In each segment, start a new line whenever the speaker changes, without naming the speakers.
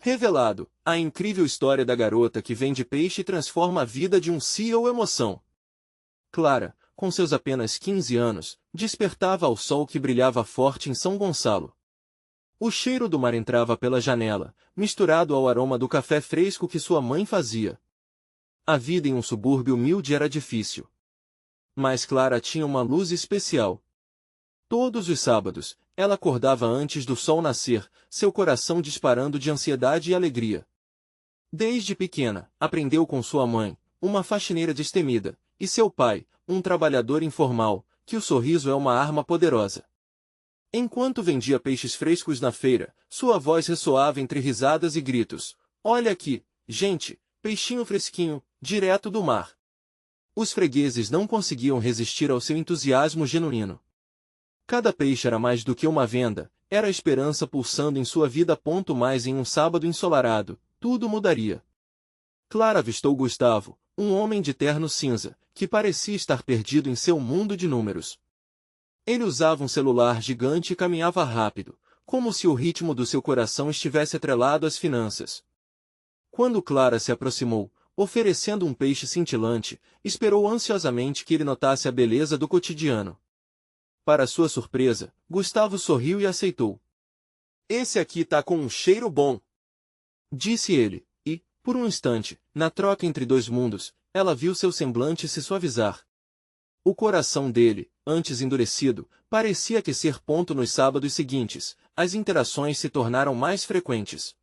Revelado, a incrível história da garota que vende peixe e transforma a vida de um CEO emoção. Clara, com seus apenas 15 anos, despertava ao sol que brilhava forte em São Gonçalo. O cheiro do mar entrava pela janela, misturado ao aroma do café fresco que sua mãe fazia. A vida em um subúrbio humilde era difícil. Mas Clara tinha uma luz especial. Todos os sábados, ela acordava antes do sol nascer, seu coração disparando de ansiedade e alegria. Desde pequena, aprendeu com sua mãe, uma faxineira destemida, e seu pai, um trabalhador informal, que o sorriso é uma arma poderosa. Enquanto vendia peixes frescos na feira, sua voz ressoava entre risadas e gritos. Olha aqui, gente, peixinho fresquinho, direto do mar. Os fregueses não conseguiam resistir ao seu entusiasmo genuíno. Cada peixe era mais do que uma venda, era a esperança pulsando em sua vida. Mais em um sábado ensolarado, tudo mudaria. Clara avistou Gustavo, um homem de terno cinza, que parecia estar perdido em seu mundo de números. Ele usava um celular gigante e caminhava rápido, como se o ritmo do seu coração estivesse atrelado às finanças. Quando Clara se aproximou, oferecendo um peixe cintilante, esperou ansiosamente que ele notasse a beleza do cotidiano. Para sua surpresa, Gustavo sorriu e aceitou. Esse aqui tá com um cheiro bom, disse ele, e, por um instante, na troca entre dois mundos, ela viu seu semblante se suavizar. O coração dele, antes endurecido, parecia aquecer. Nos sábados seguintes, as interações se tornaram mais frequentes.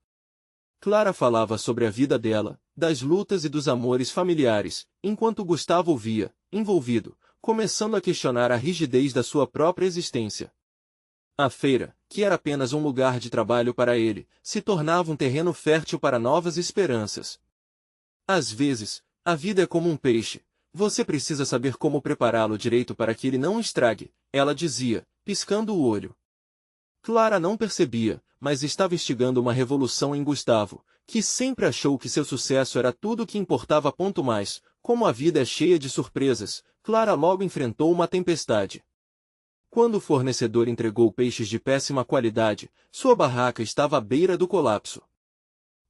Clara falava sobre a vida dela, das lutas e dos amores familiares, enquanto Gustavo ouvia, envolvido, começando a questionar a rigidez da sua própria existência. A feira, que era apenas um lugar de trabalho para ele, se tornava um terreno fértil para novas esperanças. Às vezes, a vida é como um peixe. Você precisa saber como prepará-lo direito para que ele não estrague, ela dizia, piscando o olho. Clara não percebia, mas estava instigando uma revolução em Gustavo, que sempre achou que seu sucesso era tudo o que importava. Mais, como a vida é cheia de surpresas, Clara logo enfrentou uma tempestade. Quando o fornecedor entregou peixes de péssima qualidade, sua barraca estava à beira do colapso.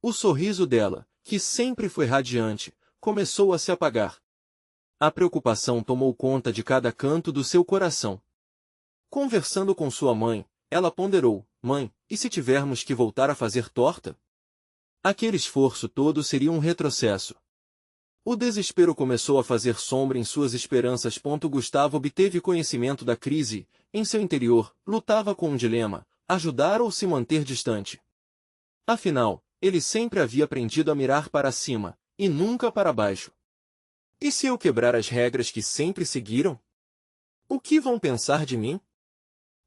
O sorriso dela, que sempre foi radiante, começou a se apagar. A preocupação tomou conta de cada canto do seu coração. Conversando com sua mãe, ela ponderou, mãe, e se tivermos que voltar a fazer torta? Aquele esforço todo seria um retrocesso. O desespero começou a fazer sombra em suas esperanças. Gustavo obteve conhecimento da crise, em seu interior, lutava com um dilema, ajudar ou se manter distante. Afinal, ele sempre havia aprendido a mirar para cima, e nunca para baixo. E se eu quebrar as regras que sempre seguiram? O que vão pensar de mim?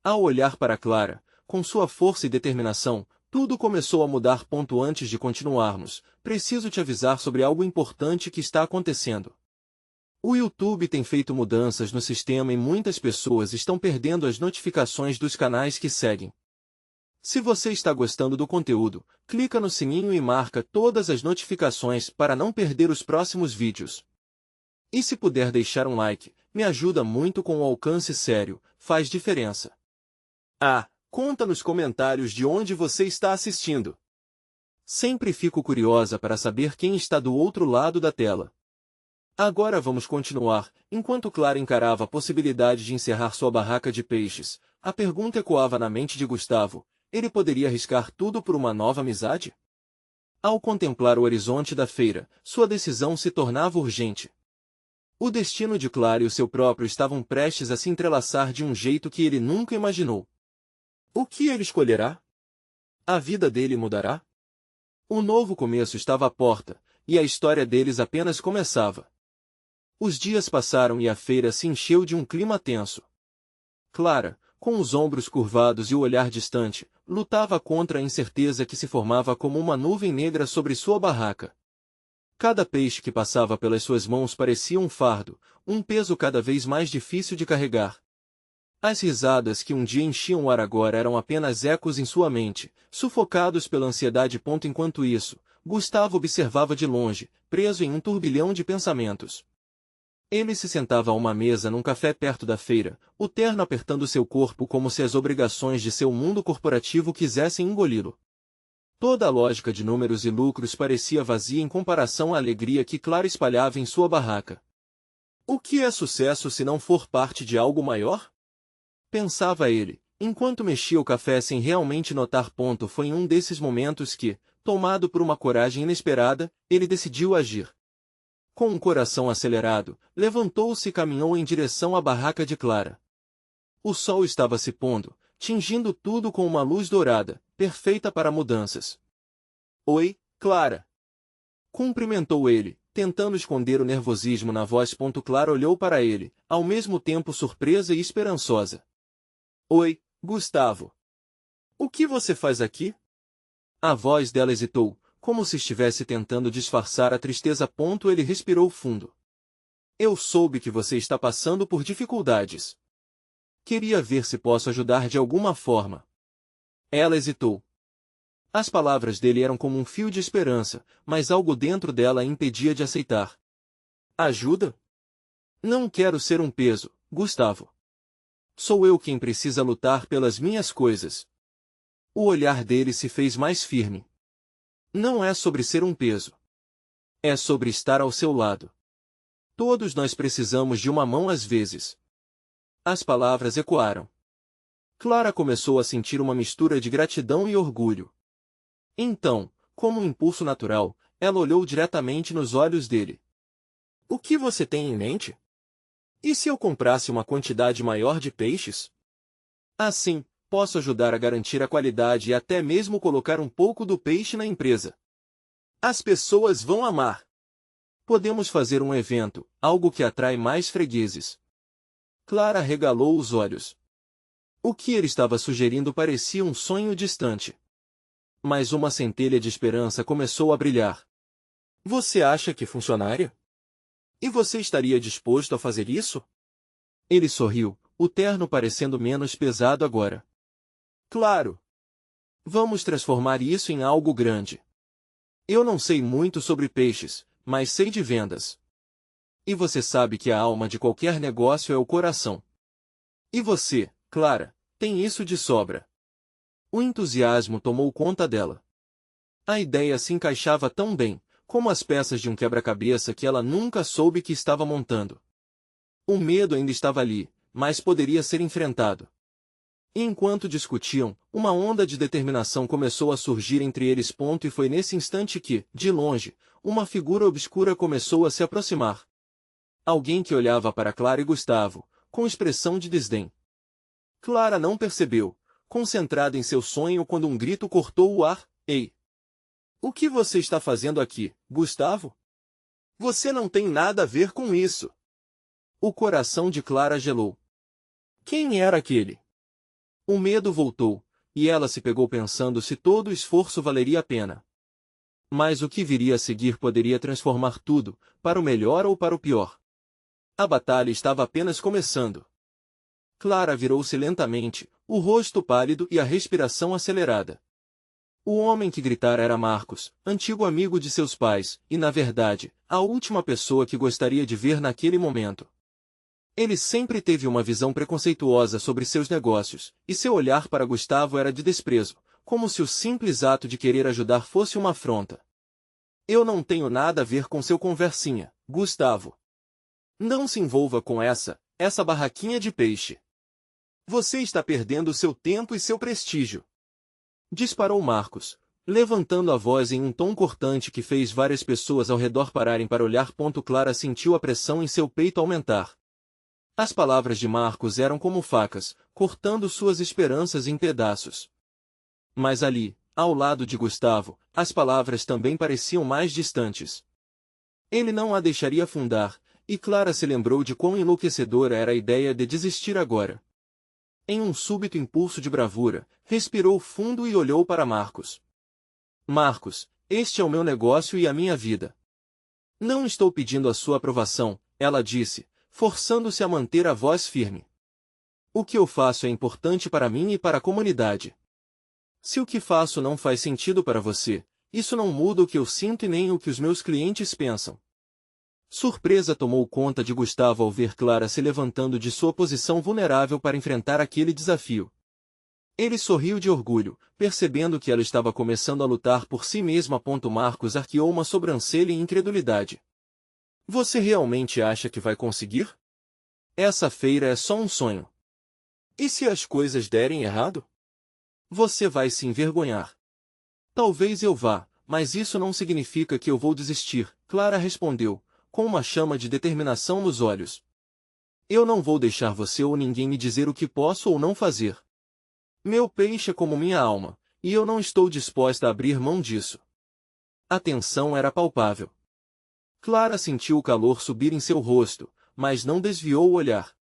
Ao olhar para Clara, com sua força e determinação, tudo começou a mudar. Antes de continuarmos, preciso te avisar sobre algo importante que está acontecendo. O YouTube tem feito mudanças no sistema e muitas pessoas estão perdendo as notificações dos canais que seguem. Se você está gostando do conteúdo, clica no sininho e marca todas as notificações para não perder os próximos vídeos. E se puder deixar um like, me ajuda muito com o alcance sério, faz diferença. Conta nos comentários de onde você está assistindo. Sempre fico curiosa para saber quem está do outro lado da tela. Agora vamos continuar. Enquanto Clara encarava a possibilidade de encerrar sua barraca de peixes, a pergunta ecoava na mente de Gustavo: ele poderia arriscar tudo por uma nova amizade? Ao contemplar o horizonte da feira, sua decisão se tornava urgente. O destino de Clara e o seu próprio estavam prestes a se entrelaçar de um jeito que ele nunca imaginou. O que ele escolherá? A vida dele mudará? O novo começo estava à porta, e a história deles apenas começava. Os dias passaram e a feira se encheu de um clima tenso. Clara, com os ombros curvados e o olhar distante, lutava contra a incerteza que se formava como uma nuvem negra sobre sua barraca. Cada peixe que passava pelas suas mãos parecia um fardo, um peso cada vez mais difícil de carregar. As risadas que um dia enchiam o ar agora eram apenas ecos em sua mente, sufocados pela ansiedade. Enquanto isso, Gustavo observava de longe, preso em um turbilhão de pensamentos. Ele se sentava a uma mesa num café perto da feira, o terno apertando seu corpo como se as obrigações de seu mundo corporativo quisessem engoli-lo. Toda a lógica de números e lucros parecia vazia em comparação à alegria que Clara espalhava em sua barraca. O que é sucesso se não for parte de algo maior? Pensava ele, enquanto mexia o café sem realmente notar. Foi em um desses momentos que, tomado por uma coragem inesperada, ele decidiu agir. Com um coração acelerado, levantou-se e caminhou em direção à barraca de Clara. O sol estava se pondo, tingindo tudo com uma luz dourada, perfeita para mudanças. Oi, Clara! Cumprimentou ele, tentando esconder o nervosismo na voz. Clara olhou para ele, ao mesmo tempo surpresa e esperançosa. Oi, Gustavo. O que você faz aqui? A voz dela hesitou, como se estivesse tentando disfarçar a tristeza. Ele respirou fundo. Eu soube que você está passando por dificuldades. Queria ver se posso ajudar de alguma forma. Ela hesitou. As palavras dele eram como um fio de esperança, mas algo dentro dela a impedia de aceitar. Ajuda? Não quero ser um peso, Gustavo. Sou eu quem precisa lutar pelas minhas coisas. O olhar dele se fez mais firme. Não é sobre ser um peso. É sobre estar ao seu lado. Todos nós precisamos de uma mão às vezes. As palavras ecoaram. Clara começou a sentir uma mistura de gratidão e orgulho. Então, como um impulso natural, ela olhou diretamente nos olhos dele. O que você tem em mente? E se eu comprasse uma quantidade maior de peixes? Assim, posso ajudar a garantir a qualidade e até mesmo colocar um pouco do peixe na empresa. As pessoas vão amar. Podemos fazer um evento, algo que atrai mais fregueses. Clara arregalou os olhos. O que ele estava sugerindo parecia um sonho distante. Mas uma centelha de esperança começou a brilhar. Você acha que funcionaria? E você estaria disposto a fazer isso? Ele sorriu, o terno parecendo menos pesado agora. Claro! Vamos transformar isso em algo grande. Eu não sei muito sobre peixes, mas sei de vendas. E você sabe que a alma de qualquer negócio é o coração. E você, Clara, tem isso de sobra. O entusiasmo tomou conta dela. A ideia se encaixava tão bem, como as peças de um quebra-cabeça que ela nunca soube que estava montando. O medo ainda estava ali, mas poderia ser enfrentado. E enquanto discutiam, uma onda de determinação começou a surgir entre eles. E foi nesse instante que, de longe, uma figura obscura começou a se aproximar. Alguém que olhava para Clara e Gustavo, com expressão de desdém. Clara não percebeu, concentrada em seu sonho, quando um grito cortou o ar. Ei! O que você está fazendo aqui, Gustavo? Você não tem nada a ver com isso. O coração de Clara gelou. Quem era aquele? O medo voltou, e ela se pegou pensando se todo o esforço valeria a pena. Mas o que viria a seguir poderia transformar tudo, para o melhor ou para o pior. A batalha estava apenas começando. Clara virou-se lentamente, o rosto pálido e a respiração acelerada. O homem que gritara era Marcos, antigo amigo de seus pais, e na verdade, a última pessoa que gostaria de ver naquele momento. Ele sempre teve uma visão preconceituosa sobre seus negócios, e seu olhar para Gustavo era de desprezo, como se o simples ato de querer ajudar fosse uma afronta. Eu não tenho nada a ver com seu conversinha, Gustavo. Não se envolva com essa barraquinha de peixe. Você está perdendo seu tempo e seu prestígio. Disparou Marcos, levantando a voz em um tom cortante que fez várias pessoas ao redor pararem para olhar. Clara sentiu a pressão em seu peito aumentar. As palavras de Marcos eram como facas, cortando suas esperanças em pedaços. Mas ali, ao lado de Gustavo, as palavras também pareciam mais distantes. Ele não a deixaria afundar, e Clara se lembrou de quão enlouquecedora era a ideia de desistir agora. Em um súbito impulso de bravura, respirou fundo e olhou para Marcos. Marcos, este é o meu negócio e a minha vida. Não estou pedindo a sua aprovação, ela disse, forçando-se a manter a voz firme. O que eu faço é importante para mim e para a comunidade. Se o que faço não faz sentido para você, isso não muda o que eu sinto e nem o que os meus clientes pensam. Surpresa tomou conta de Gustavo ao ver Clara se levantando de sua posição vulnerável para enfrentar aquele desafio. Ele sorriu de orgulho, percebendo que ela estava começando a lutar por si mesma. Marcos arqueou uma sobrancelha em incredulidade. Você realmente acha que vai conseguir? Essa feira é só um sonho. E se as coisas derem errado? Você vai se envergonhar. Talvez eu vá, mas isso não significa que eu vou desistir, Clara respondeu, com uma chama de determinação nos olhos. Eu não vou deixar você ou ninguém me dizer o que posso ou não fazer. Meu peixe é como minha alma, e eu não estou disposta a abrir mão disso. A tensão era palpável. Clara sentiu o calor subir em seu rosto, mas não desviou o olhar.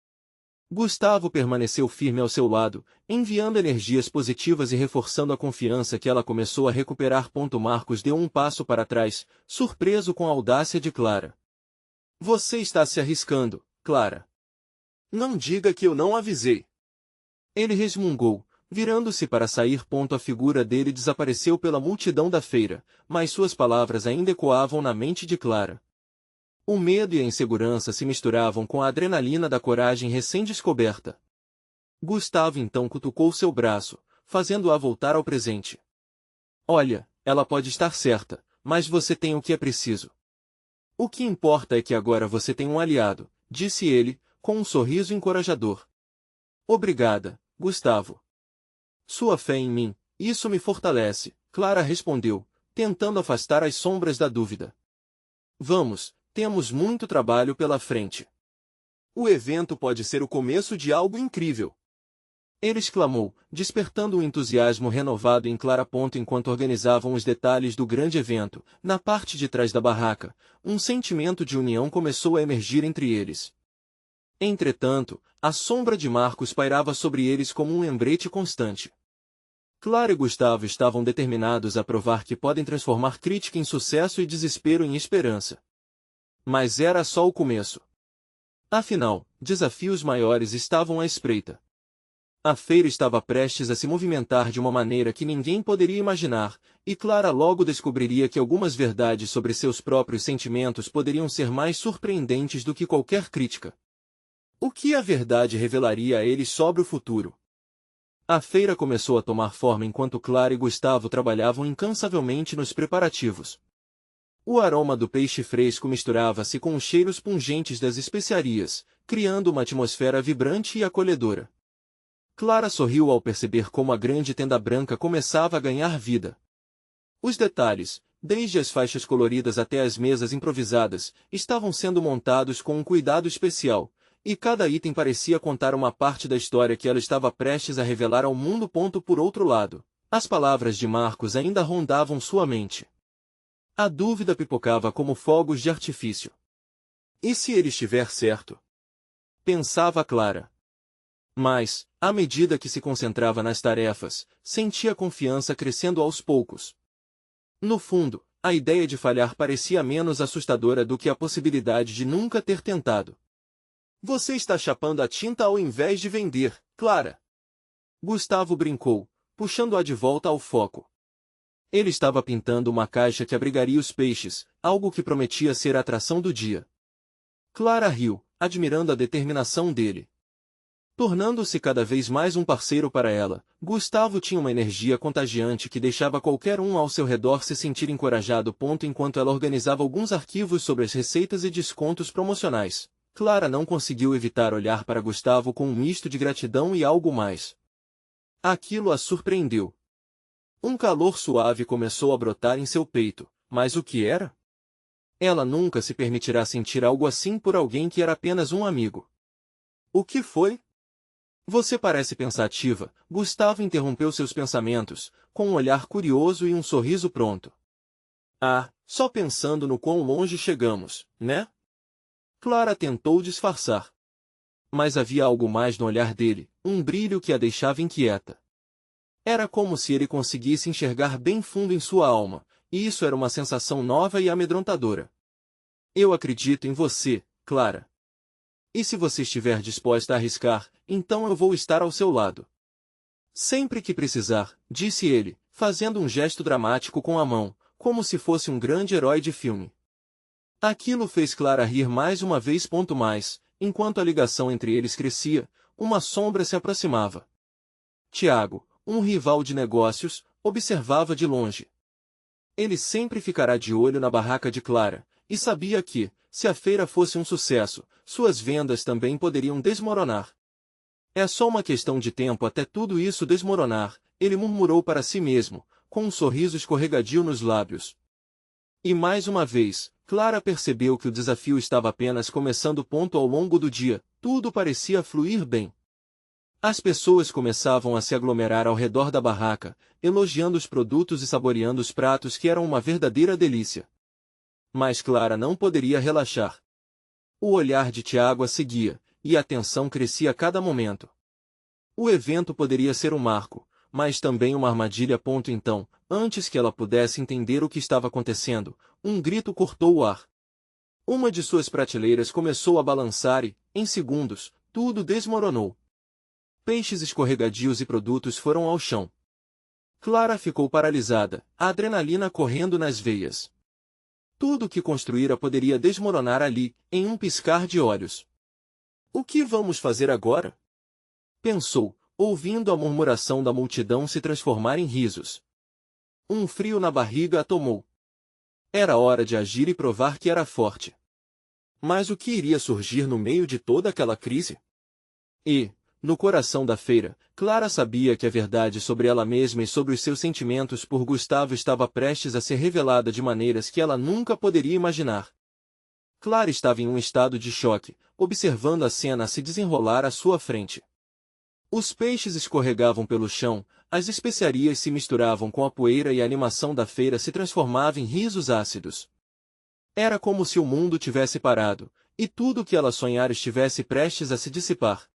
Gustavo permaneceu firme ao seu lado, enviando energias positivas e reforçando a confiança que ela começou a recuperar. Marcos deu um passo para trás, surpreso com a audácia de Clara. Você está se arriscando, Clara. Não diga que eu não avisei. Ele resmungou, virando-se para sair. A figura dele desapareceu pela multidão da feira, mas suas palavras ainda ecoavam na mente de Clara. O medo e a insegurança se misturavam com a adrenalina da coragem recém-descoberta. Gustavo então cutucou seu braço, fazendo-a voltar ao presente. Olha, ela pode estar certa, mas você tem o que é preciso. O que importa é que agora você tem um aliado, disse ele, com um sorriso encorajador. Obrigada, Gustavo. Sua fé em mim, isso me fortalece, Clara respondeu, tentando afastar as sombras da dúvida. Vamos, temos muito trabalho pela frente. O evento pode ser o começo de algo incrível. Ele exclamou, despertando um entusiasmo renovado em Clara. Enquanto organizavam os detalhes do grande evento, na parte de trás da barraca, um sentimento de união começou a emergir entre eles. Entretanto, a sombra de Marcos pairava sobre eles como um lembrete constante. Clara e Gustavo estavam determinados a provar que podem transformar crítica em sucesso e desespero em esperança. Mas era só o começo. Afinal, desafios maiores estavam à espreita. A feira estava prestes a se movimentar de uma maneira que ninguém poderia imaginar, e Clara logo descobriria que algumas verdades sobre seus próprios sentimentos poderiam ser mais surpreendentes do que qualquer crítica. O que a verdade revelaria a eles sobre o futuro? A feira começou a tomar forma enquanto Clara e Gustavo trabalhavam incansavelmente nos preparativos. O aroma do peixe fresco misturava-se com os cheiros pungentes das especiarias, criando uma atmosfera vibrante e acolhedora. Clara sorriu ao perceber como a grande tenda branca começava a ganhar vida. Os detalhes, desde as faixas coloridas até as mesas improvisadas, estavam sendo montados com um cuidado especial, e cada item parecia contar uma parte da história que ela estava prestes a revelar ao mundo. Por outro lado, as palavras de Marcos ainda rondavam sua mente. A dúvida pipocava como fogos de artifício. E se ele estiver certo? Pensava Clara. Mas, à medida que se concentrava nas tarefas, sentia a confiança crescendo aos poucos. No fundo, a ideia de falhar parecia menos assustadora do que a possibilidade de nunca ter tentado. Você está chapando a tinta ao invés de vender, Clara. Gustavo brincou, puxando-a de volta ao foco. Ele estava pintando uma caixa que abrigaria os peixes, algo que prometia ser a atração do dia. Clara riu, admirando a determinação dele. Tornando-se cada vez mais um parceiro para ela, Gustavo tinha uma energia contagiante que deixava qualquer um ao seu redor se sentir encorajado. Enquanto ela organizava alguns arquivos sobre as receitas e descontos promocionais, Clara não conseguiu evitar olhar para Gustavo com um misto de gratidão e algo mais. Aquilo a surpreendeu. Um calor suave começou a brotar em seu peito, mas o que era? Ela nunca se permitirá sentir algo assim por alguém que era apenas um amigo. O que foi? Você parece pensativa, Gustavo interrompeu seus pensamentos, com um olhar curioso e um sorriso pronto. Ah, só pensando no quão longe chegamos, né? Clara tentou disfarçar. Mas havia algo mais no olhar dele, um brilho que a deixava inquieta. Era como se ele conseguisse enxergar bem fundo em sua alma, e isso era uma sensação nova e amedrontadora. Eu acredito em você, Clara. E se você estiver disposta a arriscar, então eu vou estar ao seu lado. Sempre que precisar, disse ele, fazendo um gesto dramático com a mão, como se fosse um grande herói de filme. Aquilo fez Clara rir mais uma vez. Mais, enquanto a ligação entre eles crescia, uma sombra se aproximava. Tiago, um rival de negócios, observava de longe. Ele sempre ficará de olho na barraca de Clara, e sabia que, se a feira fosse um sucesso, suas vendas também poderiam desmoronar. É só uma questão de tempo até tudo isso desmoronar, ele murmurou para si mesmo, com um sorriso escorregadio nos lábios. E mais uma vez, Clara percebeu que o desafio estava apenas começando. Ao longo do dia, tudo parecia fluir bem. As pessoas começavam a se aglomerar ao redor da barraca, elogiando os produtos e saboreando os pratos que eram uma verdadeira delícia. Mas Clara não poderia relaxar. O olhar de Tiago a seguia, e a tensão crescia a cada momento. O evento poderia ser um marco, mas também uma armadilha. Então, antes que ela pudesse entender o que estava acontecendo, um grito cortou o ar. Uma de suas prateleiras começou a balançar e, em segundos, tudo desmoronou. Peixes escorregadios e produtos foram ao chão. Clara ficou paralisada, a adrenalina correndo nas veias. Tudo o que construíra poderia desmoronar ali, em um piscar de olhos. O que vamos fazer agora? Pensou, ouvindo a murmuração da multidão se transformar em risos. Um frio na barriga a tomou. Era hora de agir e provar que era forte. Mas o que iria surgir no meio de toda aquela crise? E, no coração da feira, Clara sabia que a verdade sobre ela mesma e sobre os seus sentimentos por Gustavo estava prestes a ser revelada de maneiras que ela nunca poderia imaginar. Clara estava em um estado de choque, observando a cena se desenrolar à sua frente. Os peixes escorregavam pelo chão, as especiarias se misturavam com a poeira e a animação da feira se transformava em risos ácidos. Era como se o mundo tivesse parado, e tudo o que ela sonhara estivesse prestes a se dissipar.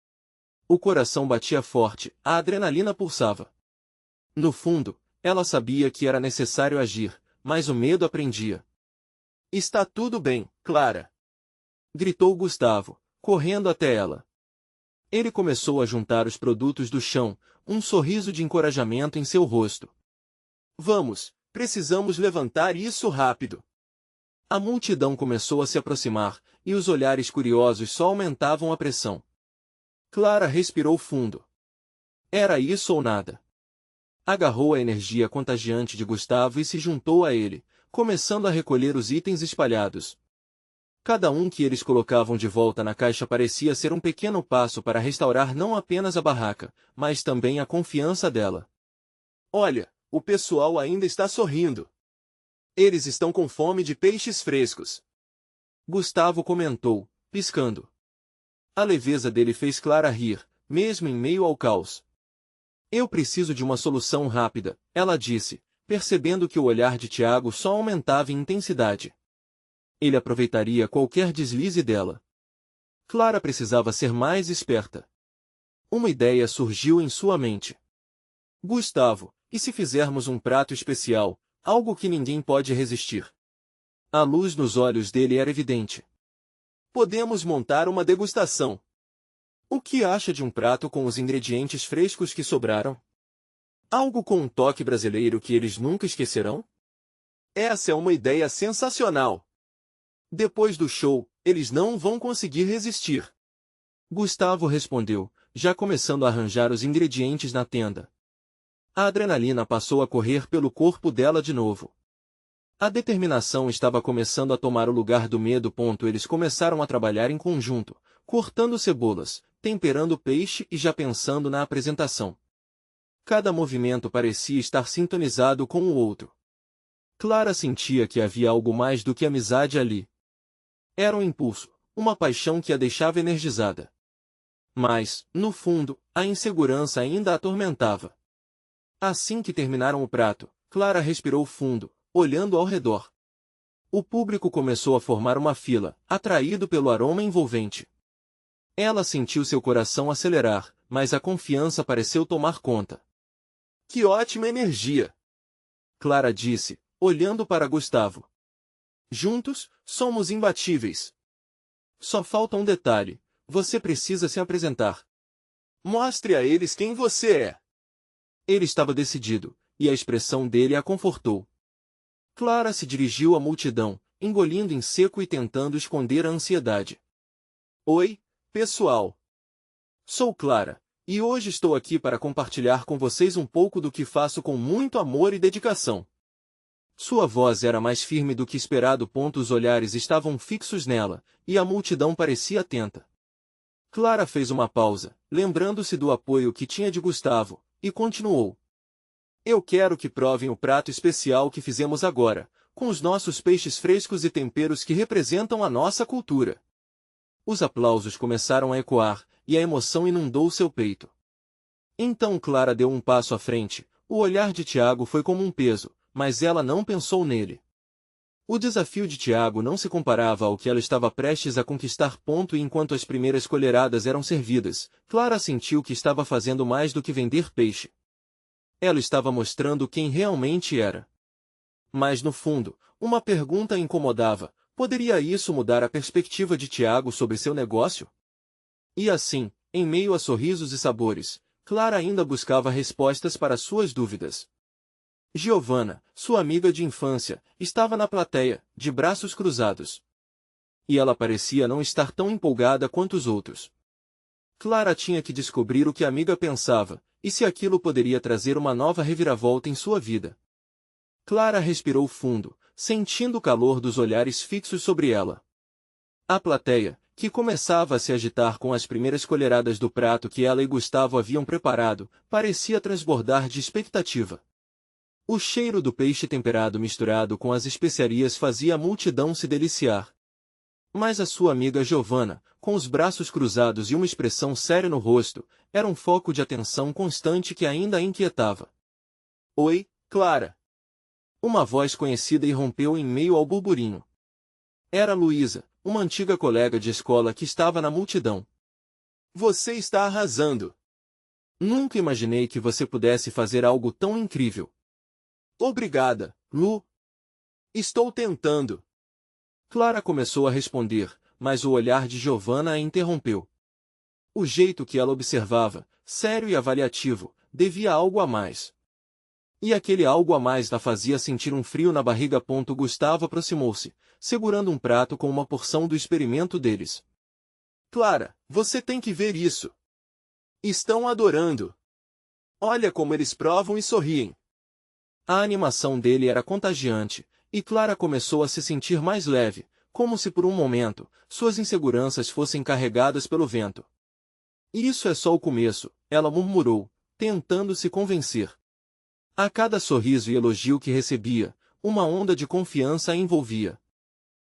O coração batia forte, a adrenalina pulsava. No fundo, ela sabia que era necessário agir, mas o medo a prendia. Está tudo bem, Clara! Gritou Gustavo, correndo até ela. Ele começou a juntar os produtos do chão, um sorriso de encorajamento em seu rosto. Vamos, precisamos levantar isso rápido. A multidão começou a se aproximar, e os olhares curiosos só aumentavam a pressão. Clara respirou fundo. Era isso ou nada. Agarrou a energia contagiante de Gustavo e se juntou a ele, começando a recolher os itens espalhados. Cada um que eles colocavam de volta na caixa parecia ser um pequeno passo para restaurar não apenas a barraca, mas também a confiança dela. Olha, o pessoal ainda está sorrindo. Eles estão com fome de peixes frescos. Gustavo comentou, piscando. A leveza dele fez Clara rir, mesmo em meio ao caos. Eu preciso de uma solução rápida, ela disse, percebendo que o olhar de Tiago só aumentava em intensidade. Ele aproveitaria qualquer deslize dela. Clara precisava ser mais esperta. Uma ideia surgiu em sua mente. Gustavo, e se fizermos um prato especial, algo que ninguém pode resistir? A luz nos olhos dele era evidente. Podemos montar uma degustação. O que acha de um prato com os ingredientes frescos que sobraram? Algo com um toque brasileiro que eles nunca esquecerão? Essa é uma ideia sensacional! Depois do show, eles não vão conseguir resistir. Gustavo respondeu, já começando a arranjar os ingredientes na tenda. A adrenalina passou a correr pelo corpo dela de novo. A determinação estava começando a tomar o lugar do medo. Eles começaram a trabalhar em conjunto, cortando cebolas, temperando o peixe e já pensando na apresentação. Cada movimento parecia estar sintonizado com o outro. Clara sentia que havia algo mais do que amizade ali. Era um impulso, uma paixão que a deixava energizada. Mas, no fundo, a insegurança ainda a atormentava. Assim que terminaram o prato, Clara respirou fundo, olhando ao redor. O público começou a formar uma fila, atraído pelo aroma envolvente. Ela sentiu seu coração acelerar, mas a confiança pareceu tomar conta. Que ótima energia! Clara disse, olhando para Gustavo. Juntos, somos imbatíveis. Só falta um detalhe, você precisa se apresentar. Mostre a eles quem você é. Ele estava decidido, e a expressão dele a confortou. Clara se dirigiu à multidão, engolindo em seco e tentando esconder a ansiedade. Oi, pessoal. Sou Clara, e hoje estou aqui para compartilhar com vocês um pouco do que faço com muito amor e dedicação. Sua voz era mais firme do que esperado. Os olhares estavam fixos nela, e a multidão parecia atenta. Clara fez uma pausa, lembrando-se do apoio que tinha de Gustavo, e continuou. Eu quero que provem o prato especial que fizemos agora, com os nossos peixes frescos e temperos que representam a nossa cultura. Os aplausos começaram a ecoar, e a emoção inundou seu peito. Então Clara deu um passo à frente. O olhar de Tiago foi como um peso, mas ela não pensou nele. O desafio de Tiago não se comparava ao que ela estava prestes a conquistar. E enquanto as primeiras colheradas eram servidas, Clara sentiu que estava fazendo mais do que vender peixe. Ela estava mostrando quem realmente era. Mas no fundo, uma pergunta a incomodava: poderia isso mudar a perspectiva de Tiago sobre seu negócio? E assim, em meio a sorrisos e sabores, Clara ainda buscava respostas para suas dúvidas. Giovanna, sua amiga de infância, estava na plateia, de braços cruzados. E ela parecia não estar tão empolgada quanto os outros. Clara tinha que descobrir o que a amiga pensava, e se aquilo poderia trazer uma nova reviravolta em sua vida. Clara respirou fundo, sentindo o calor dos olhares fixos sobre ela. A plateia, que começava a se agitar com as primeiras colheradas do prato que ela e Gustavo haviam preparado, parecia transbordar de expectativa. O cheiro do peixe temperado misturado com as especiarias fazia a multidão se deliciar. Mas a sua amiga Giovanna, com os braços cruzados e uma expressão séria no rosto, era um foco de atenção constante que ainda a inquietava. Oi, Clara. Uma voz conhecida irrompeu em meio ao burburinho. Era Luísa, uma antiga colega de escola que estava na multidão. Você está arrasando. Nunca imaginei que você pudesse fazer algo tão incrível. Obrigada, Lu. Estou tentando. Clara começou a responder, mas o olhar de Giovanna a interrompeu. O jeito que ela observava, sério e avaliativo, devia algo a mais. E aquele algo a mais a fazia sentir um frio na barriga. Gustavo aproximou-se, segurando um prato com uma porção do experimento deles. Clara, você tem que ver isso. Estão adorando. Olha como eles provam e sorriem. A animação dele era contagiante, e Clara começou a se sentir mais leve, como se por um momento, suas inseguranças fossem carregadas pelo vento. Isso é só o começo, ela murmurou, tentando se convencer. A cada sorriso e elogio que recebia, uma onda de confiança a envolvia.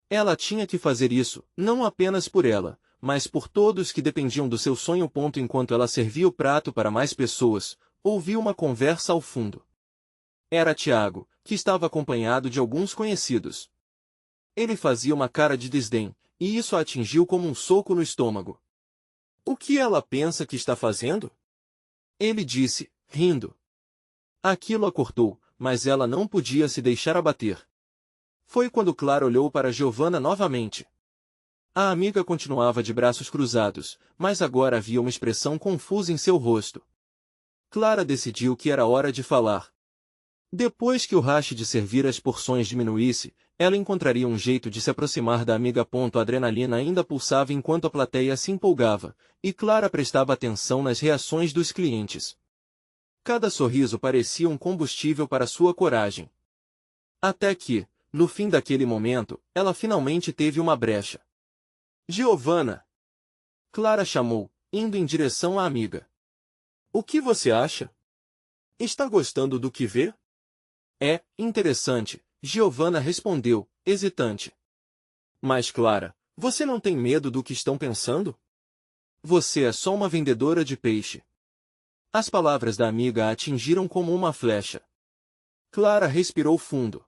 Ela tinha que fazer isso, não apenas por ela, mas por todos que dependiam do seu sonho. Enquanto ela servia o prato para mais pessoas, ouviu uma conversa ao fundo. Era Tiago, que estava acompanhado de alguns conhecidos. Ele fazia uma cara de desdém, e isso a atingiu como um soco no estômago. O que ela pensa que está fazendo? Ele disse, rindo. Aquilo a cortou, mas ela não podia se deixar abater. Foi quando Clara olhou para Giovanna novamente. A amiga continuava de braços cruzados, mas agora havia uma expressão confusa em seu rosto. Clara decidiu que era hora de falar. Depois que o rush de servir as porções diminuísse, ela encontraria um jeito de se aproximar da amiga. A adrenalina ainda pulsava enquanto a plateia se empolgava, e Clara prestava atenção nas reações dos clientes. Cada sorriso parecia um combustível para sua coragem. Até que, no fim daquele momento, ela finalmente teve uma brecha. Giovanna! Clara chamou, indo em direção à amiga. O que você acha? Está gostando do que vê? É interessante, Giovanna respondeu, hesitante. Mas Clara, você não tem medo do que estão pensando? Você é só uma vendedora de peixe. As palavras da amiga a atingiram como uma flecha. Clara respirou fundo.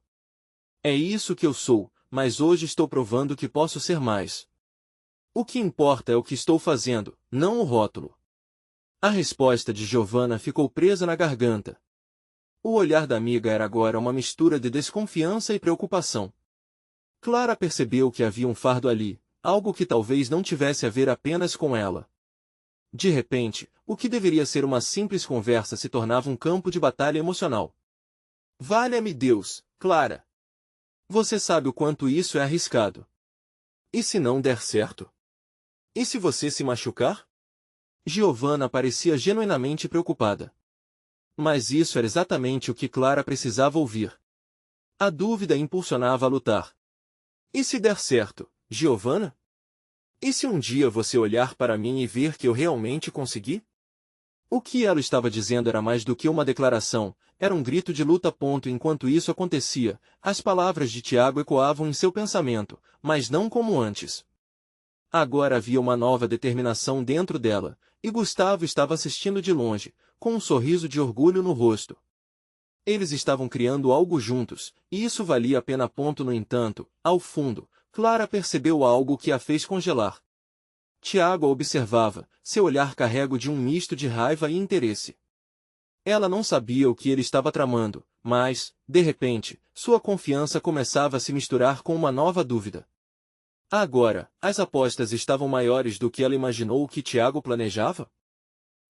É isso que eu sou, mas hoje estou provando que posso ser mais. O que importa é o que estou fazendo, não o rótulo. A resposta de Giovanna ficou presa na garganta. O olhar da amiga era agora uma mistura de desconfiança e preocupação. Clara percebeu que havia um fardo ali, algo que talvez não tivesse a ver apenas com ela. De repente, o que deveria ser uma simples conversa se tornava um campo de batalha emocional. Valha-me Deus, Clara! Você sabe o quanto isso é arriscado. E se não der certo? E se você se machucar? Giovanna parecia genuinamente preocupada. Mas isso era exatamente o que Clara precisava ouvir. A dúvida impulsionava a lutar. E se der certo, Giovanna? E se um dia você olhar para mim e ver que eu realmente consegui? O que ela estava dizendo era mais do que uma declaração, era um grito de luta. Enquanto isso acontecia, as palavras de Tiago ecoavam em seu pensamento, mas não como antes. Agora havia uma nova determinação dentro dela, e Gustavo estava assistindo de longe, com um sorriso de orgulho no rosto. Eles estavam criando algo juntos, e isso valia a pena. No entanto, ao fundo, Clara percebeu algo que a fez congelar. Tiago a observava, seu olhar carrego de um misto de raiva e interesse. Ela não sabia o que ele estava tramando, mas, de repente, sua confiança começava a se misturar com uma nova dúvida. Agora, as apostas estavam maiores do que ela imaginou que Tiago planejava?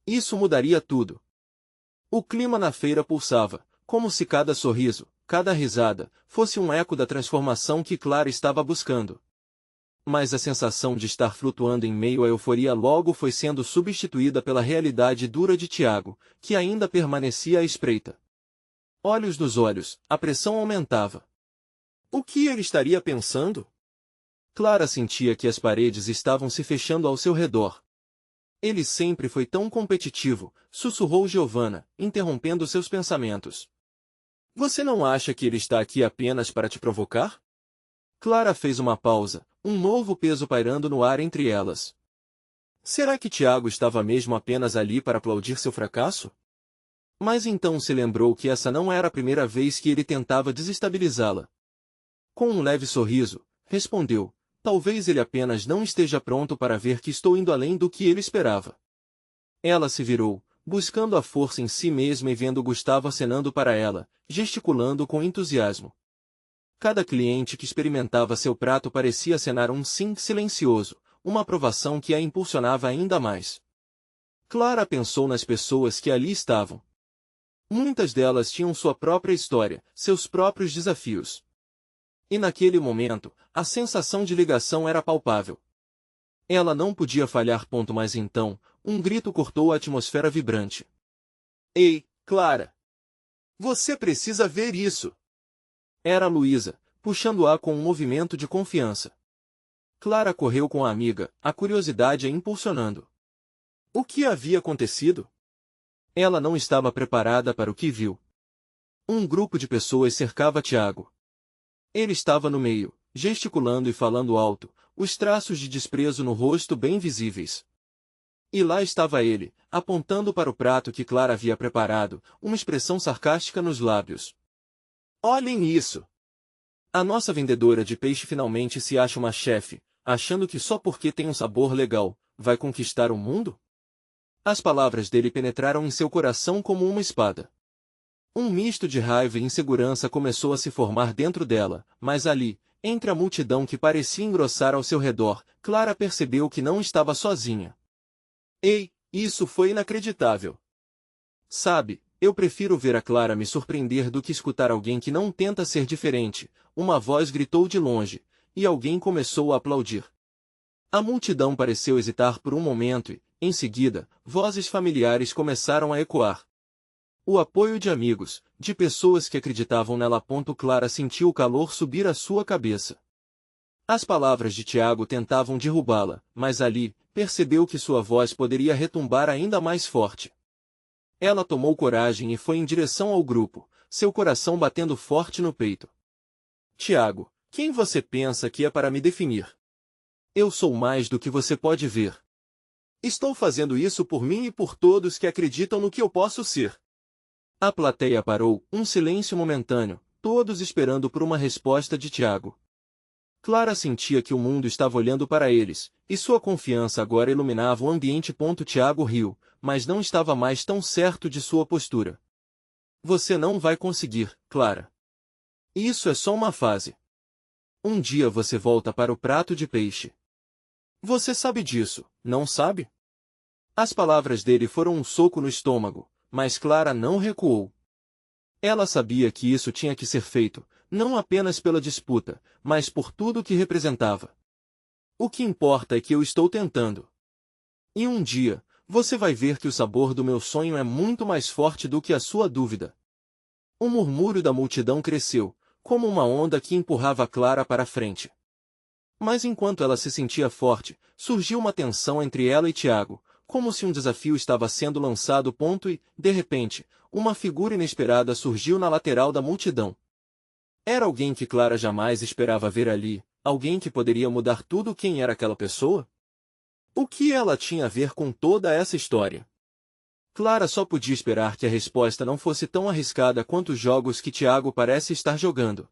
Isso mudaria tudo. O clima na feira pulsava, como se cada sorriso, cada risada, fosse um eco da transformação que Clara estava buscando. Mas a sensação de estar flutuando em meio à euforia logo foi sendo substituída pela realidade dura de Tiago, que ainda permanecia à espreita. Olhos nos olhos, a pressão aumentava. O que ele estaria pensando? Clara sentia que as paredes estavam se fechando ao seu redor. Ele sempre foi tão competitivo, sussurrou Giovanna, interrompendo seus pensamentos. Você não acha que ele está aqui apenas para te provocar? Clara fez uma pausa, um novo peso pairando no ar entre elas. Será que Tiago estava mesmo apenas ali para aplaudir seu fracasso? Mas então se lembrou que essa não era a primeira vez que ele tentava desestabilizá-la. Com um leve sorriso, respondeu, talvez ele apenas não esteja pronto para ver que estou indo além do que ele esperava. Ela se virou, buscando a força em si mesma e vendo Gustavo acenando para ela, gesticulando com entusiasmo. Cada cliente que experimentava seu prato parecia acenar um sim silencioso, uma aprovação que a impulsionava ainda mais. Clara pensou nas pessoas que ali estavam. Muitas delas tinham sua própria história, seus próprios desafios. E naquele momento, a sensação de ligação era palpável. Ela não podia falhar. Mas então, um grito cortou a atmosfera vibrante. Ei, Clara! Você precisa ver isso! Era Luísa, puxando-a com um movimento de confiança. Clara correu com a amiga, a curiosidade a impulsionando. O que havia acontecido? Ela não estava preparada para o que viu. Um grupo de pessoas cercava Tiago. Ele estava no meio, gesticulando e falando alto, os traços de desprezo no rosto bem visíveis. E lá estava ele, apontando para o prato que Clara havia preparado, uma expressão sarcástica nos lábios. Olhem isso! A nossa vendedora de peixe finalmente se acha uma chefe, achando que só porque tem um sabor legal, vai conquistar o mundo? As palavras dele penetraram em seu coração como uma espada. Um misto de raiva e insegurança começou a se formar dentro dela, mas ali, entre a multidão que parecia engrossar ao seu redor, Clara percebeu que não estava sozinha. Ei, isso foi inacreditável! Sabe, eu prefiro ver a Clara me surpreender do que escutar alguém que não tenta ser diferente, uma voz gritou de longe, e alguém começou a aplaudir. A multidão pareceu hesitar por um momento e, em seguida, vozes familiares começaram a ecoar. O apoio de amigos, de pessoas que acreditavam nela. Clara sentiu o calor subir à sua cabeça. As palavras de Tiago tentavam derrubá-la, mas ali, percebeu que sua voz poderia retumbar ainda mais forte. Ela tomou coragem e foi em direção ao grupo, seu coração batendo forte no peito. Tiago, quem você pensa que é para me definir? Eu sou mais do que você pode ver. Estou fazendo isso por mim e por todos que acreditam no que eu posso ser. A plateia parou, um silêncio momentâneo, todos esperando por uma resposta de Tiago. Clara sentia que o mundo estava olhando para eles, e sua confiança agora iluminava o ambiente. Tiago riu, mas não estava mais tão certo de sua postura. Você não vai conseguir, Clara. Isso é só uma fase. Um dia você volta para o prato de peixe. Você sabe disso, não sabe? As palavras dele foram um soco no estômago, mas Clara não recuou. Ela sabia que isso tinha que ser feito, não apenas pela disputa, mas por tudo o que representava. O que importa é que eu estou tentando. E um dia, Você vai ver que o sabor do meu sonho é muito mais forte do que a sua dúvida. O murmúrio da multidão cresceu, como uma onda que empurrava Clara para a frente. Mas enquanto ela se sentia forte, surgiu uma tensão entre ela e Tiago, como se um desafio estava sendo lançado. E, de repente, uma figura inesperada surgiu na lateral da multidão. Era alguém que Clara jamais esperava ver ali, alguém que poderia mudar tudo. Quem era aquela pessoa? O que ela tinha a ver com toda essa história? Clara só podia esperar que a resposta não fosse tão arriscada quanto os jogos que Tiago parece estar jogando.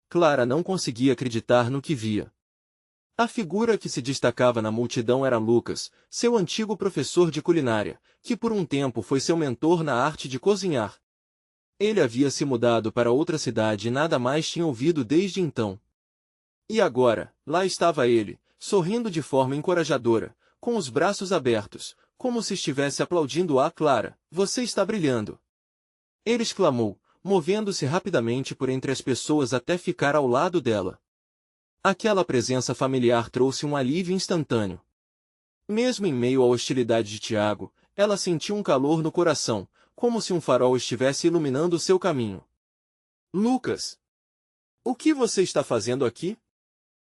Clara não conseguia acreditar no que via. A figura que se destacava na multidão era Lucas, seu antigo professor de culinária, que por um tempo foi seu mentor na arte de cozinhar. Ele havia se mudado para outra cidade e nada mais tinha ouvido desde então. E agora, lá estava ele, sorrindo de forma encorajadora, com os braços abertos, como se estivesse aplaudindo a Clara. Você está brilhando! Ele exclamou, movendo-se rapidamente por entre as pessoas até ficar ao lado dela. Aquela presença familiar trouxe um alívio instantâneo. Mesmo em meio à hostilidade de Tiago, ela sentiu um calor no coração, como se um farol estivesse iluminando seu caminho. Lucas! O que você está fazendo aqui?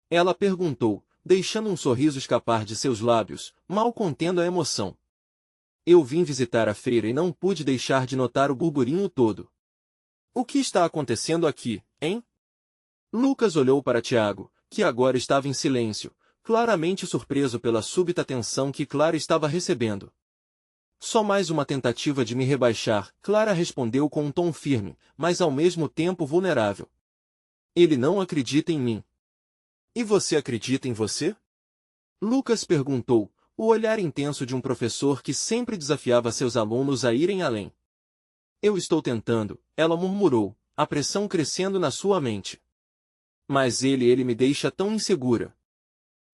Ela perguntou, deixando um sorriso escapar de seus lábios, mal contendo a emoção. Eu vim visitar a feira e não pude deixar de notar o burburinho todo. O que está acontecendo aqui, hein? Lucas olhou para Tiago, que agora estava em silêncio, claramente surpreso pela súbita atenção que Clara estava recebendo. Só mais uma tentativa de me rebaixar, Clara respondeu com um tom firme, mas ao mesmo tempo vulnerável. Ele não acredita em mim. E você acredita em você? Lucas perguntou, o olhar intenso de um professor que sempre desafiava seus alunos a irem além. Eu estou tentando, ela murmurou, a pressão crescendo na sua mente. Mas ele me deixa tão insegura.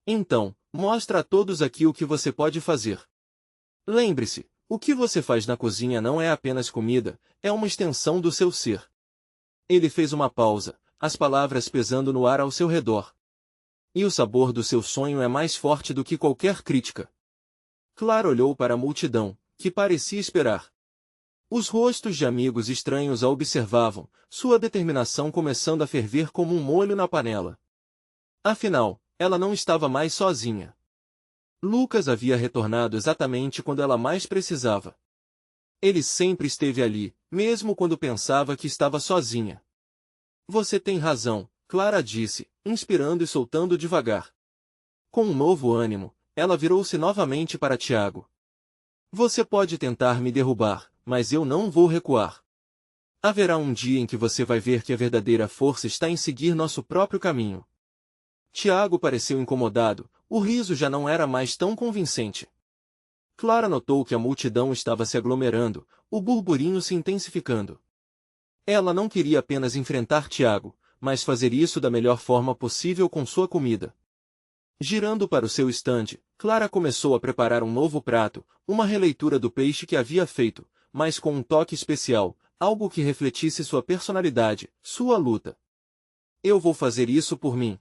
Então, mostra a todos aqui o que você pode fazer. Lembre-se, o que você faz na cozinha não é apenas comida, é uma extensão do seu ser. Ele fez uma pausa, as palavras pesando no ar ao seu redor. E o sabor do seu sonho é mais forte do que qualquer crítica. Clara olhou para a multidão, que parecia esperar. Os rostos de amigos estranhos a observavam, sua determinação começando a ferver como um molho na panela. Afinal, ela não estava mais sozinha. Lucas havia retornado exatamente quando ela mais precisava. Ele sempre esteve ali, mesmo quando pensava que estava sozinha. Você tem razão, Clara disse, inspirando e soltando devagar. Com um novo ânimo, ela virou-se novamente para Tiago. Você pode tentar me derrubar, mas eu não vou recuar. Haverá um dia em que você vai ver que a verdadeira força está em seguir nosso próprio caminho. Tiago pareceu incomodado, o riso já não era mais tão convincente. Clara notou que a multidão estava se aglomerando, o burburinho se intensificando. Ela não queria apenas enfrentar Tiago, mas fazer isso da melhor forma possível com sua comida. Girando para o seu estande, Clara começou a preparar um novo prato, uma releitura do peixe que havia feito, mas com um toque especial, algo que refletisse sua personalidade, sua luta. Eu vou fazer isso por mim.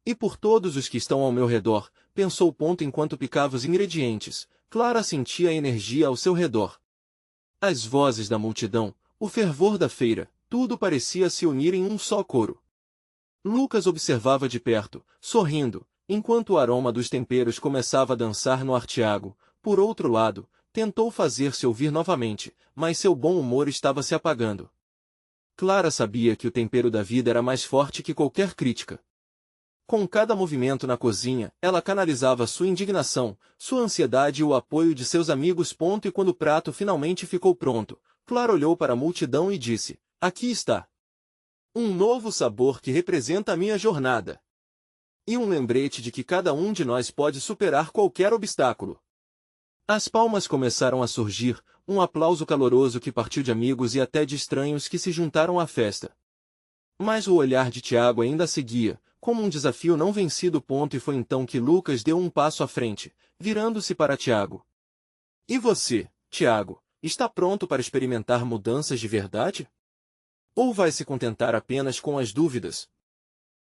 E por todos os que estão ao meu redor, pensou enquanto picava os ingredientes. Clara sentia a energia ao seu redor. As vozes da multidão, o fervor da feira, tudo parecia se unir em um só coro. Lucas observava de perto, sorrindo, enquanto o aroma dos temperos começava a dançar no ar. Tiago, por outro lado, tentou fazer-se ouvir novamente, mas seu bom humor estava se apagando. Clara sabia que o tempero da vida era mais forte que qualquer crítica. Com cada movimento na cozinha, ela canalizava sua indignação, sua ansiedade e o apoio de seus amigos. E quando o prato finalmente ficou pronto, Clara olhou para a multidão e disse, aqui está. Um novo sabor que representa a minha jornada. E um lembrete de que cada um de nós pode superar qualquer obstáculo. As palmas começaram a surgir, um aplauso caloroso que partiu de amigos e até de estranhos que se juntaram à festa. Mas o olhar de Tiago ainda seguia, como um desafio não vencido. E foi então que Lucas deu um passo à frente, virando-se para Tiago. E você, Tiago, está pronto para experimentar mudanças de verdade? Ou vai se contentar apenas com as dúvidas?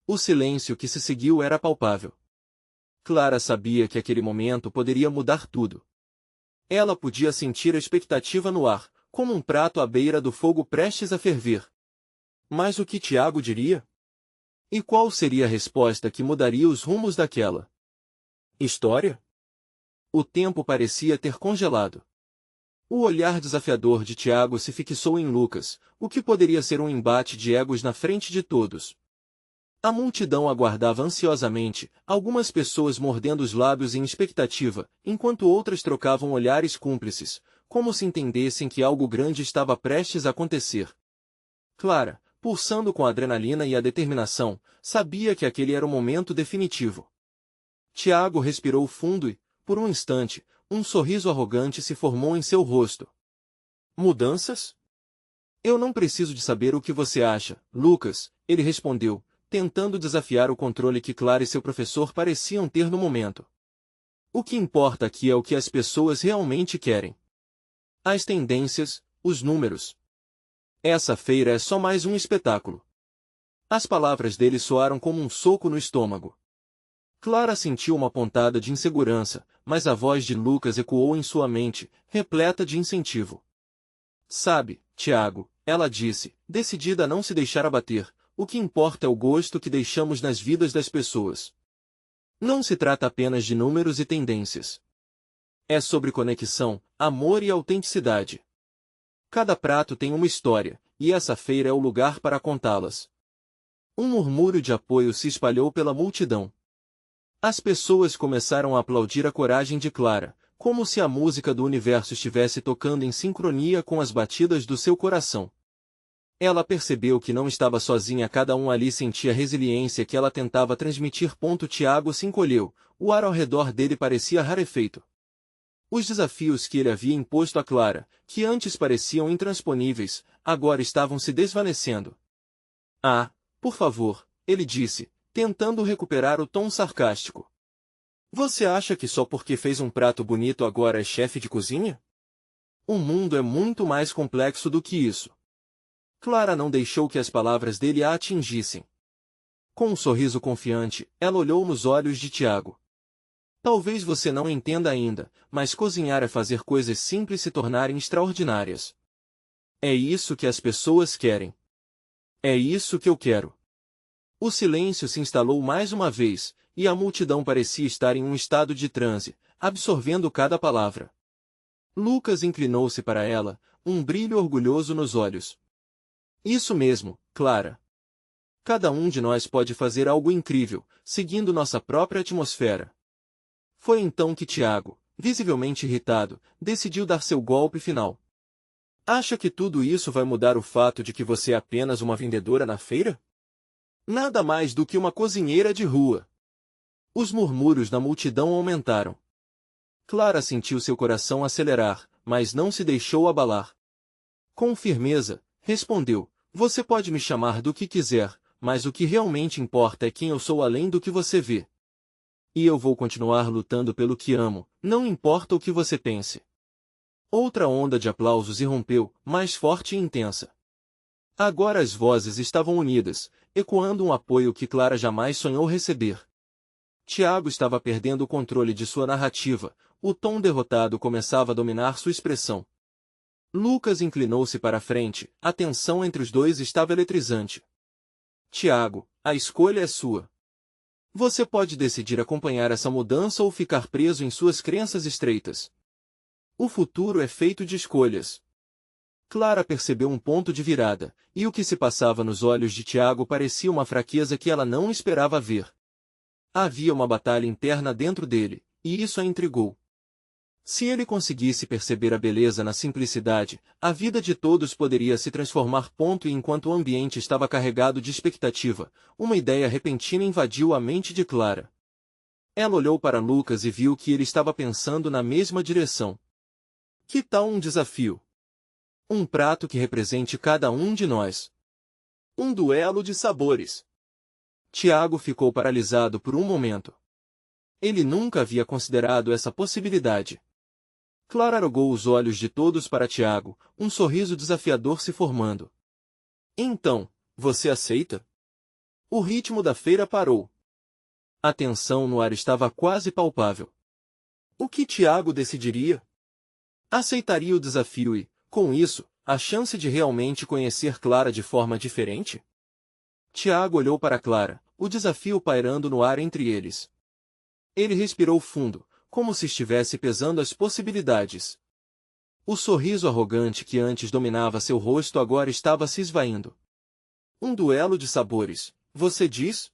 O silêncio que se seguiu era palpável. Clara sabia que aquele momento poderia mudar tudo. Ela podia sentir a expectativa no ar, como um prato à beira do fogo prestes a ferver. Mas o que Tiago diria? E qual seria a resposta que mudaria os rumos daquela história? O tempo parecia ter congelado. O olhar desafiador de Tiago se fixou em Lucas, o que poderia ser um embate de egos na frente de todos. A multidão aguardava ansiosamente, algumas pessoas mordendo os lábios em expectativa, enquanto outras trocavam olhares cúmplices, como se entendessem que algo grande estava prestes a acontecer. Clara, pulsando com a adrenalina e a determinação, sabia que aquele era o momento definitivo. Tiago respirou fundo e, por um instante, um sorriso arrogante se formou em seu rosto. Mudanças? Eu não preciso de saber o que você acha, Lucas, ele respondeu, tentando desafiar o controle que Clara e seu professor pareciam ter no momento. O que importa aqui é o que as pessoas realmente querem. As tendências, os números. Essa feira é só mais um espetáculo. As palavras dele soaram como um soco no estômago. Clara sentiu uma pontada de insegurança, mas a voz de Lucas ecoou em sua mente, repleta de incentivo. Sabe, Tiago, ela disse, decidida a não se deixar abater, o que importa é o gosto que deixamos nas vidas das pessoas. Não se trata apenas de números e tendências. É sobre conexão, amor e autenticidade. Cada prato tem uma história, e essa feira é o lugar para contá-las. Um murmúrio de apoio se espalhou pela multidão. As pessoas começaram a aplaudir a coragem de Clara, como se a música do universo estivesse tocando em sincronia com as batidas do seu coração. Ela percebeu que não estava sozinha, cada um ali sentia a resiliência que ela tentava transmitir. Tiago se encolheu, o ar ao redor dele parecia rarefeito. Os desafios que ele havia imposto a Clara, que antes pareciam intransponíveis, agora estavam se desvanecendo. Ah, por favor, ele disse, tentando recuperar o tom sarcástico. Você acha que só porque fez um prato bonito agora é chefe de cozinha? O mundo é muito mais complexo do que isso. Clara não deixou que as palavras dele a atingissem. Com um sorriso confiante, ela olhou nos olhos de Tiago. Talvez você não entenda ainda, mas cozinhar é fazer coisas simples se tornarem extraordinárias. É isso que as pessoas querem. É isso que eu quero. O silêncio se instalou mais uma vez, e a multidão parecia estar em um estado de transe, absorvendo cada palavra. Lucas inclinou-se para ela, um brilho orgulhoso nos olhos. Isso mesmo, Clara. Cada um de nós pode fazer algo incrível, seguindo nossa própria atmosfera. Foi então que Tiago, visivelmente irritado, decidiu dar seu golpe final. Acha que tudo isso vai mudar o fato de que você é apenas uma vendedora na feira? Nada mais do que uma cozinheira de rua. Os murmúrios da multidão aumentaram. Clara sentiu seu coração acelerar, mas não se deixou abalar. Com firmeza, respondeu, você pode me chamar do que quiser, mas o que realmente importa é quem eu sou além do que você vê. E eu vou continuar lutando pelo que amo, não importa o que você pense. Outra onda de aplausos irrompeu, mais forte e intensa. Agora as vozes estavam unidas, ecoando um apoio que Clara jamais sonhou receber. Tiago estava perdendo o controle de sua narrativa, o tom derrotado começava a dominar sua expressão. Lucas inclinou-se para a frente, a tensão entre os dois estava eletrizante. Tiago, a escolha é sua. Você pode decidir acompanhar essa mudança ou ficar preso em suas crenças estreitas. O futuro é feito de escolhas. Clara percebeu um ponto de virada, e o que se passava nos olhos de Tiago parecia uma fraqueza que ela não esperava ver. Havia uma batalha interna dentro dele, e isso a intrigou. Se ele conseguisse perceber a beleza na simplicidade, a vida de todos poderia se transformar. E enquanto o ambiente estava carregado de expectativa, uma ideia repentina invadiu a mente de Clara. Ela olhou para Lucas e viu que ele estava pensando na mesma direção. Que tal um desafio? Um prato que represente cada um de nós. Um duelo de sabores. Tiago ficou paralisado por um momento. Ele nunca havia considerado essa possibilidade. Clara arogou os olhos de todos para Tiago, um sorriso desafiador se formando. Então, você aceita? O ritmo da feira parou. A tensão no ar estava quase palpável. O que Tiago decidiria? Aceitaria o desafio e, com isso, a chance de realmente conhecer Clara de forma diferente? Tiago olhou para Clara, o desafio pairando no ar entre eles. Ele respirou fundo, como se estivesse pesando as possibilidades. O sorriso arrogante que antes dominava seu rosto agora estava se esvaindo. Um duelo de sabores, você diz?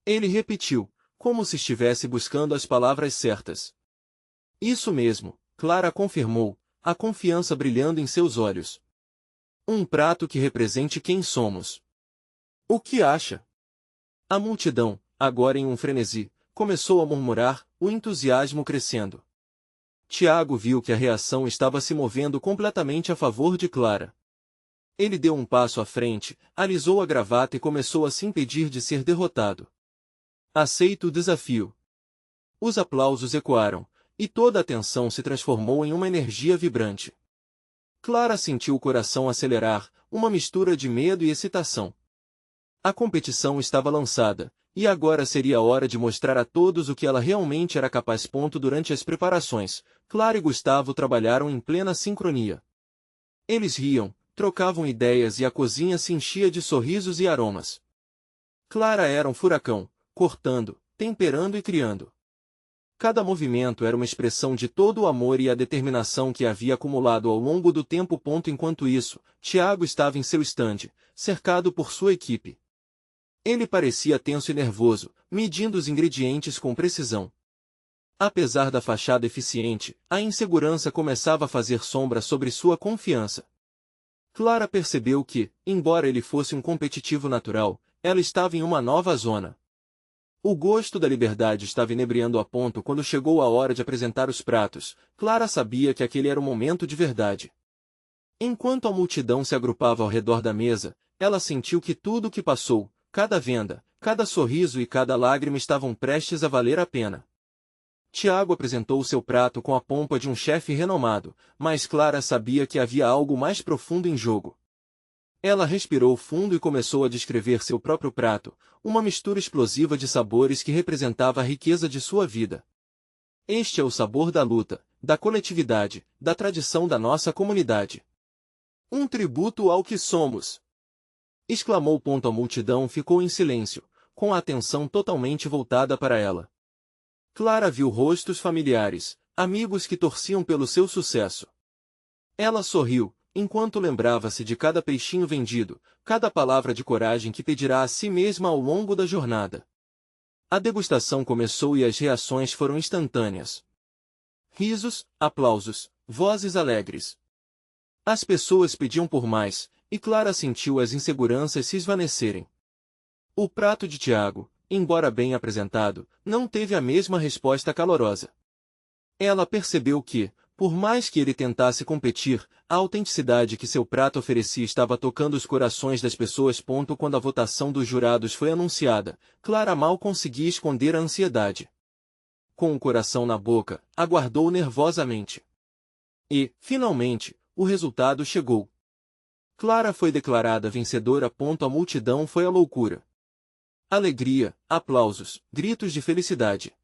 Ele repetiu, como se estivesse buscando as palavras certas. Isso mesmo, Clara confirmou, a confiança brilhando em seus olhos. Um prato que represente quem somos. O que acha? A multidão, agora em um frenesi, começou a murmurar, o entusiasmo crescendo. Tiago viu que a reação estava se movendo completamente a favor de Clara. Ele deu um passo à frente, alisou a gravata e começou a se impedir de ser derrotado. Aceito o desafio. Os aplausos ecoaram, e toda a atenção se transformou em uma energia vibrante. Clara sentiu o coração acelerar, uma mistura de medo e excitação. A competição estava lançada, e agora seria a hora de mostrar a todos o que ela realmente era capaz. Durante as preparações, Clara e Gustavo trabalharam em plena sincronia. Eles riam, trocavam ideias e a cozinha se enchia de sorrisos e aromas. Clara era um furacão, cortando, temperando e criando. Cada movimento era uma expressão de todo o amor e a determinação que havia acumulado ao longo do tempo. Enquanto isso, Tiago estava em seu estande, cercado por sua equipe. Ele parecia tenso e nervoso, medindo os ingredientes com precisão. Apesar da fachada eficiente, a insegurança começava a fazer sombra sobre sua confiança. Clara percebeu que, embora ele fosse um competitivo natural, ela estava em uma nova zona. O gosto da liberdade estava inebriando a ponto quando chegou a hora de apresentar os pratos. Clara sabia que aquele era o momento de verdade. Enquanto a multidão se agrupava ao redor da mesa, ela sentiu que tudo o que passou, cada venda, cada sorriso e cada lágrima estavam prestes a valer a pena. Tiago apresentou seu prato com a pompa de um chefe renomado, mas Clara sabia que havia algo mais profundo em jogo. Ela respirou fundo e começou a descrever seu próprio prato, uma mistura explosiva de sabores que representava a riqueza de sua vida. Este é o sabor da luta, da coletividade, da tradição da nossa comunidade. Um tributo ao que somos! Exclamou. A multidão ficou em silêncio, com a atenção totalmente voltada para ela. Clara viu rostos familiares, amigos que torciam pelo seu sucesso. Ela sorriu, enquanto lembrava-se de cada peixinho vendido, cada palavra de coragem que pedirá a si mesma ao longo da jornada. A degustação começou e as reações foram instantâneas. Risos, aplausos, vozes alegres. As pessoas pediam por mais, e Clara sentiu as inseguranças se esvanecerem. O prato de Tiago, embora bem apresentado, não teve a mesma resposta calorosa. Ela percebeu que, por mais que ele tentasse competir, a autenticidade que seu prato oferecia estava tocando os corações das pessoas. Quando a votação dos jurados foi anunciada, Clara mal conseguia esconder a ansiedade. Com o coração na boca, aguardou nervosamente. E, finalmente, o resultado chegou. Clara foi declarada vencedora. A multidão foi à loucura. Alegria, aplausos, gritos de felicidade.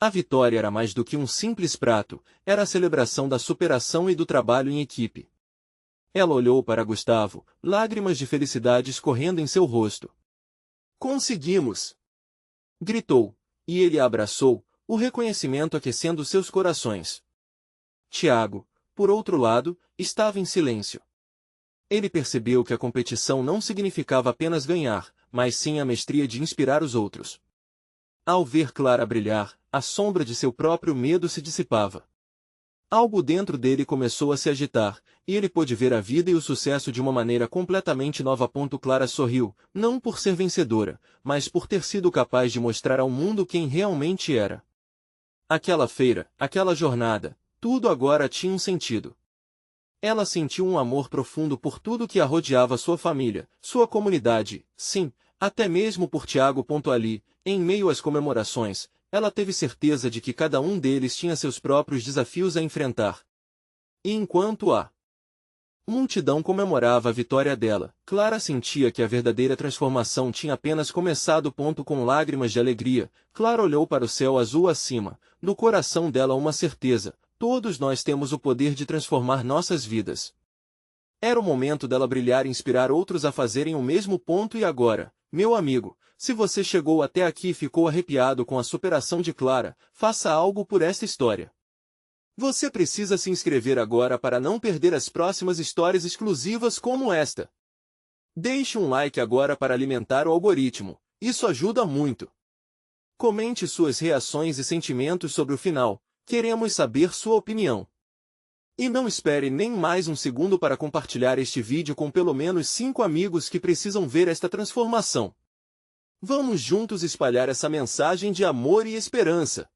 A vitória era mais do que um simples prato, era a celebração da superação e do trabalho em equipe. Ela olhou para Gustavo, lágrimas de felicidade escorrendo em seu rosto. Conseguimos! Gritou, e ele a abraçou, o reconhecimento aquecendo seus corações. Tiago, por outro lado, estava em silêncio. Ele percebeu que a competição não significava apenas ganhar, mas sim a mestria de inspirar os outros. Ao ver Clara brilhar, a sombra de seu próprio medo se dissipava. Algo dentro dele começou a se agitar, e ele pôde ver a vida e o sucesso de uma maneira completamente nova. Clara sorriu, não por ser vencedora, mas por ter sido capaz de mostrar ao mundo quem realmente era. Aquela feira, aquela jornada, tudo agora tinha um sentido. Ela sentiu um amor profundo por tudo que a rodeava, sua família, sua comunidade, sim, até mesmo por Tiago. Ali, em meio às comemorações, ela teve certeza de que cada um deles tinha seus próprios desafios a enfrentar. E enquanto a multidão comemorava a vitória dela, Clara sentia que a verdadeira transformação tinha apenas começado. Com lágrimas de alegria, Clara olhou para o céu azul acima, no coração dela uma certeza: Todos nós temos o poder de transformar nossas vidas. Era o momento dela brilhar e inspirar outros a fazerem o mesmo. E agora, meu amigo, se você chegou até aqui e ficou arrepiado com a superação de Clara, faça algo por esta história. Você precisa se inscrever agora para não perder as próximas histórias exclusivas como esta. Deixe um like agora para alimentar o algoritmo, isso ajuda muito. Comente suas reações e sentimentos sobre o final, queremos saber sua opinião. E não espere nem mais um segundo para compartilhar este vídeo com pelo menos 5 amigos que precisam ver esta transformação. Vamos juntos espalhar essa mensagem de amor e esperança.